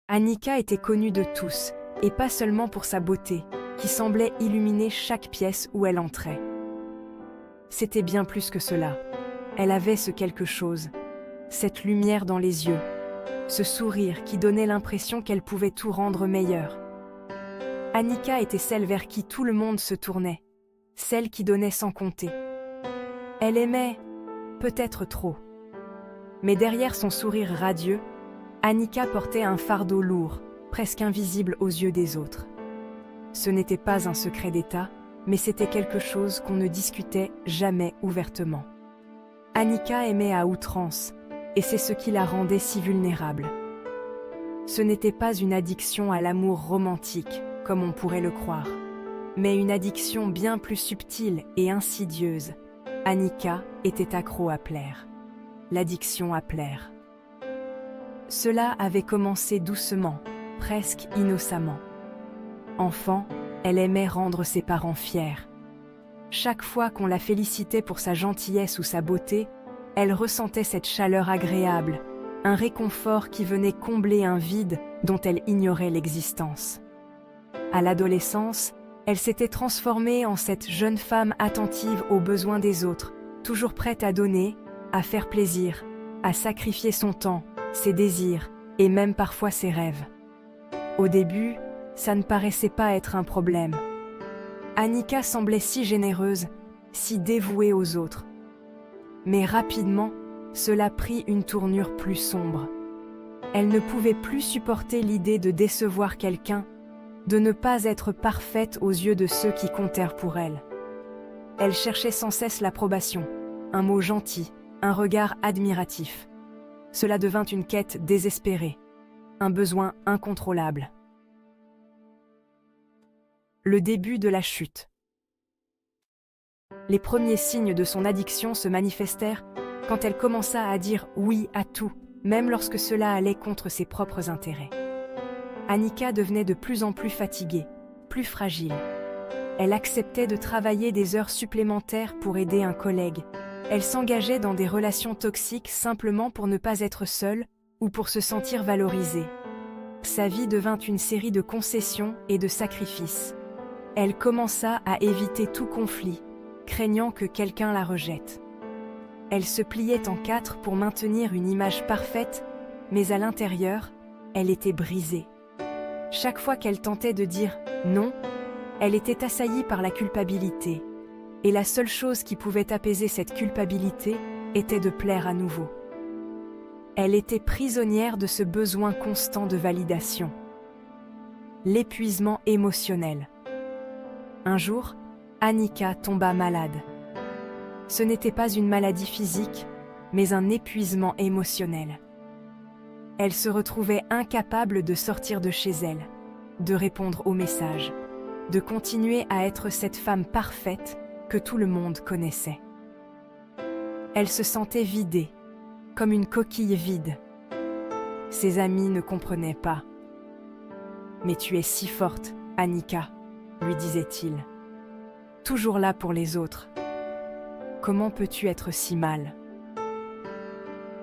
Annika était connue de tous, et pas seulement pour sa beauté, qui semblait illuminer chaque pièce où elle entrait. C'était bien plus que cela. Elle avait ce quelque chose, cette lumière dans les yeux, ce sourire qui donnait l'impression qu'elle pouvait tout rendre meilleur. Annika était celle vers qui tout le monde se tournait, celle qui donnait sans compter. Elle aimait, peut-être trop. Mais derrière son sourire radieux, Annika portait un fardeau lourd, presque invisible aux yeux des autres. Ce n'était pas un secret d'État, mais c'était quelque chose qu'on ne discutait jamais ouvertement. Annika aimait à outrance, et c'est ce qui la rendait si vulnérable. Ce n'était pas une addiction à l'amour romantique, comme on pourrait le croire, mais une addiction bien plus subtile et insidieuse. Annika était accro à plaire. L'addiction à plaire. Cela avait commencé doucement, presque innocemment. Enfant, elle aimait rendre ses parents fiers. Chaque fois qu'on la félicitait pour sa gentillesse ou sa beauté, elle ressentait cette chaleur agréable, un réconfort qui venait combler un vide dont elle ignorait l'existence. À l'adolescence, elle s'était transformée en cette jeune femme attentive aux besoins des autres, toujours prête à donner, à faire plaisir, à sacrifier son temps, ses désirs et même parfois ses rêves. Au début, ça ne paraissait pas être un problème. Annika semblait si généreuse, si dévouée aux autres. Mais rapidement, cela prit une tournure plus sombre. Elle ne pouvait plus supporter l'idée de décevoir quelqu'un, de ne pas être parfaite aux yeux de ceux qui comptèrent pour elle. Elle cherchait sans cesse l'approbation, un mot gentil, un regard admiratif. Cela devint une quête désespérée, un besoin incontrôlable. Le début de la chute. Les premiers signes de son addiction se manifestèrent quand elle commença à dire oui à tout, même lorsque cela allait contre ses propres intérêts. Annika devenait de plus en plus fatiguée, plus fragile. Elle acceptait de travailler des heures supplémentaires pour aider un collègue. Elle s'engageait dans des relations toxiques simplement pour ne pas être seule ou pour se sentir valorisée. Sa vie devint une série de concessions et de sacrifices. Elle commença à éviter tout conflit, craignant que quelqu'un la rejette. Elle se pliait en quatre pour maintenir une image parfaite, mais à l'intérieur, elle était brisée. Chaque fois qu'elle tentait de dire « non », elle était assaillie par la culpabilité. Et la seule chose qui pouvait apaiser cette culpabilité était de plaire à nouveau. Elle était prisonnière de ce besoin constant de validation. L'épuisement émotionnel. Un jour, Annika tomba malade. Ce n'était pas une maladie physique, mais un épuisement émotionnel. Elle se retrouvait incapable de sortir de chez elle, de répondre aux messages, de continuer à être cette femme parfaite que tout le monde connaissait. Elle se sentait vidée, comme une coquille vide. Ses amis ne comprenaient pas. « Mais tu es si forte, Annika », lui disait-il. « Toujours là pour les autres. Comment peux-tu être si mal ?»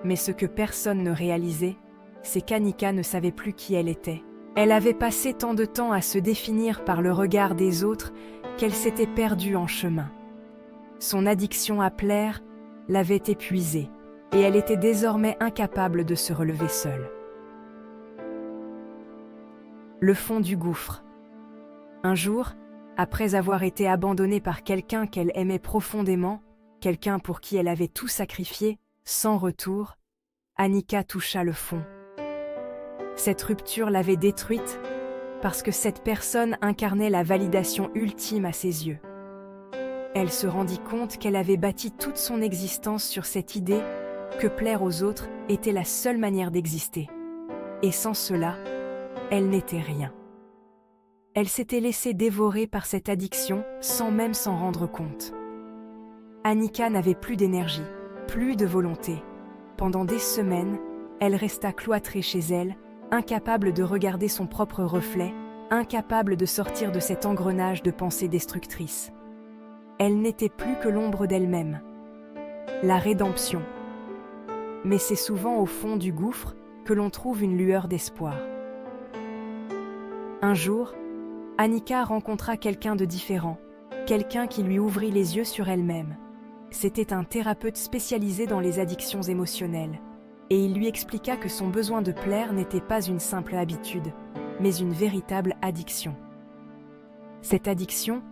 Mais ce que personne ne réalisait, c'est qu'Annika ne savait plus qui elle était. Elle avait passé tant de temps à se définir par le regard des autres qu'elle s'était perdue en chemin. Son addiction à plaire l'avait épuisée et elle était désormais incapable de se relever seule. Le fond du gouffre. Un jour, après avoir été abandonnée par quelqu'un qu'elle aimait profondément, quelqu'un pour qui elle avait tout sacrifié, sans retour, Annika toucha le fond. Cette rupture l'avait détruite parce que cette personne incarnait la validation ultime à ses yeux. Elle se rendit compte qu'elle avait bâti toute son existence sur cette idée que plaire aux autres était la seule manière d'exister. Et sans cela, elle n'était rien. Elle s'était laissée dévorer par cette addiction sans même s'en rendre compte. Annika n'avait plus d'énergie, plus de volonté. Pendant des semaines, elle resta cloîtrée chez elle, incapable de regarder son propre reflet, incapable de sortir de cet engrenage de pensées destructrices. Elle n'était plus que l'ombre d'elle-même. La rédemption. Mais c'est souvent au fond du gouffre que l'on trouve une lueur d'espoir. Un jour, Annika rencontra quelqu'un de différent, quelqu'un qui lui ouvrit les yeux sur elle-même. C'était un thérapeute spécialisé dans les addictions émotionnelles, et il lui expliqua que son besoin de plaire n'était pas une simple habitude, mais une véritable addiction. Cette addiction,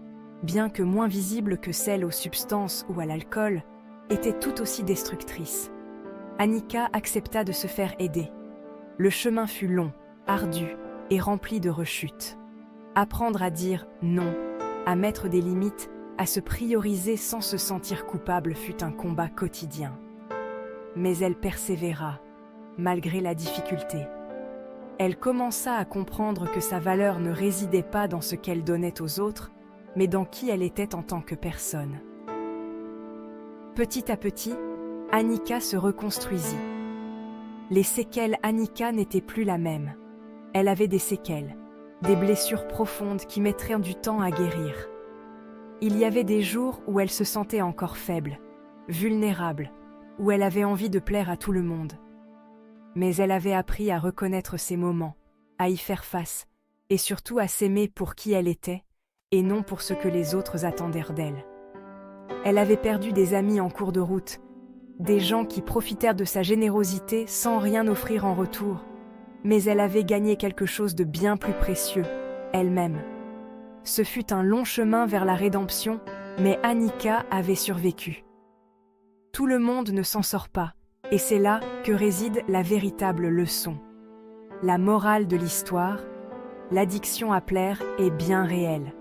bien que moins visible que celle aux substances ou à l'alcool, était tout aussi destructrice. Annika accepta de se faire aider. Le chemin fut long, ardu et rempli de rechutes. Apprendre à dire non, à mettre des limites, à se prioriser sans se sentir coupable fut un combat quotidien. Mais elle persévéra, malgré la difficulté. Elle commença à comprendre que sa valeur ne résidait pas dans ce qu'elle donnait aux autres, mais dans qui elle était en tant que personne. Petit à petit, Annika se reconstruisit. Les séquelles Annika n'étaient plus la même. Elle avait des séquelles, des blessures profondes qui mettraient du temps à guérir. Il y avait des jours où elle se sentait encore faible, vulnérable, où elle avait envie de plaire à tout le monde. Mais elle avait appris à reconnaître ces moments, à y faire face, et surtout à s'aimer pour qui elle était, et non pour ce que les autres attendaient d'elle. Elle avait perdu des amis en cours de route, des gens qui profitèrent de sa générosité sans rien offrir en retour, mais elle avait gagné quelque chose de bien plus précieux, elle-même. Ce fut un long chemin vers la rédemption, mais Annika avait survécu. Tout le monde ne s'en sort pas, et c'est là que réside la véritable leçon. La morale de l'histoire, l'addiction à plaire est bien réelle.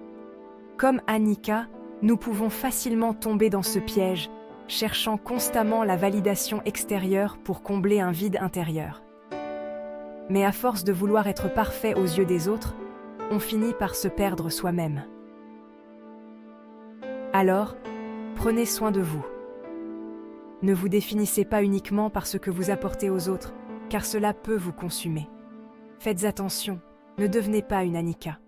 Comme Annika, nous pouvons facilement tomber dans ce piège, cherchant constamment la validation extérieure pour combler un vide intérieur. Mais à force de vouloir être parfait aux yeux des autres, on finit par se perdre soi-même. Alors, prenez soin de vous. Ne vous définissez pas uniquement par ce que vous apportez aux autres, car cela peut vous consumer. Faites attention, ne devenez pas une Annika.